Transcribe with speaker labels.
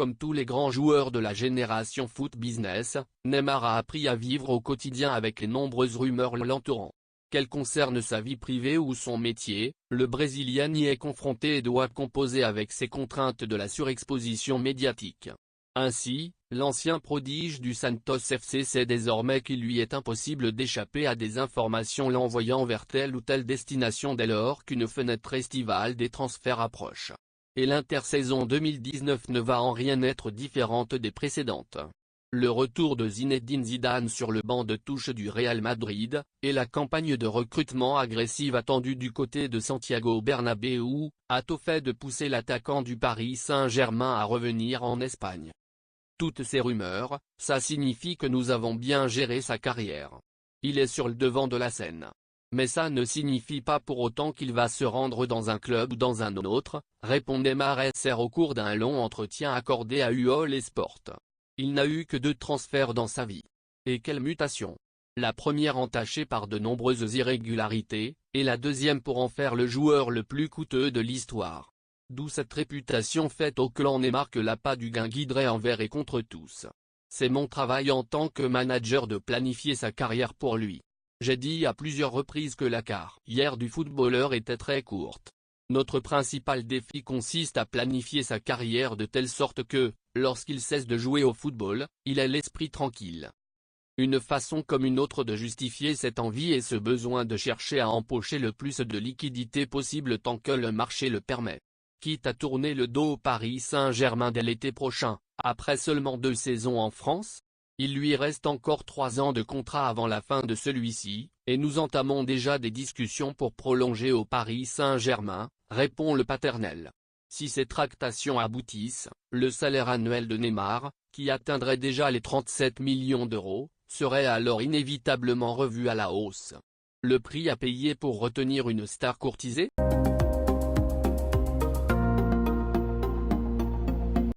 Speaker 1: Comme tous les grands joueurs de la génération foot business, Neymar a appris à vivre au quotidien avec les nombreuses rumeurs l'entourant. Qu'elles concernent sa vie privée ou son métier, le Brésilien y est confronté et doit composer avec ses contraintes de la surexposition médiatique. Ainsi, l'ancien prodige du Santos FC sait désormais qu'il lui est impossible d'échapper à des informations l'envoyant vers telle ou telle destination dès lors qu'une fenêtre estivale des transferts approche. Et l'intersaison 2019 ne va en rien être différente des précédentes. Le retour de Zinedine Zidane sur le banc de touche du Real Madrid, et la campagne de recrutement agressive attendue du côté de Santiago Bernabéu, a tout fait de pousser l'attaquant du Paris Saint-Germain à revenir en Espagne. Toutes ces rumeurs, ça signifie que nous avons bien géré sa carrière. Il est sur le devant de la scène. Mais ça ne signifie pas pour autant qu'il va se rendre dans un club ou dans un autre, répond Neymar au cours d'un long entretien accordé à UOL Sport. Il n'a eu que 2 transferts dans sa vie. Et quelle mutation! La première entachée par de nombreuses irrégularités, et la deuxième pour en faire le joueur le plus coûteux de l'histoire. D'où cette réputation faite au clan Neymar que l'appât du gain guiderait envers et contre tous. C'est mon travail en tant que manager de planifier sa carrière pour lui. J'ai dit à plusieurs reprises que la carrière du footballeur était très courte. Notre principal défi consiste à planifier sa carrière de telle sorte que, lorsqu'il cesse de jouer au football, il ait l'esprit tranquille. Une façon comme une autre de justifier cette envie et ce besoin de chercher à empocher le plus de liquidités possible tant que le marché le permet. Quitte à tourner le dos au Paris Saint-Germain dès l'été prochain, après seulement 2 saisons en France. Il lui reste encore 3 ans de contrat avant la fin de celui-ci, et nous entamons déjà des discussions pour prolonger au Paris Saint-Germain, répond le paternel. Si ces tractations aboutissent, le salaire annuel de Neymar, qui atteindrait déjà les 37 millions d'euros, serait alors inévitablement revu à la hausse. Le prix à payer pour retenir une star courtisée ?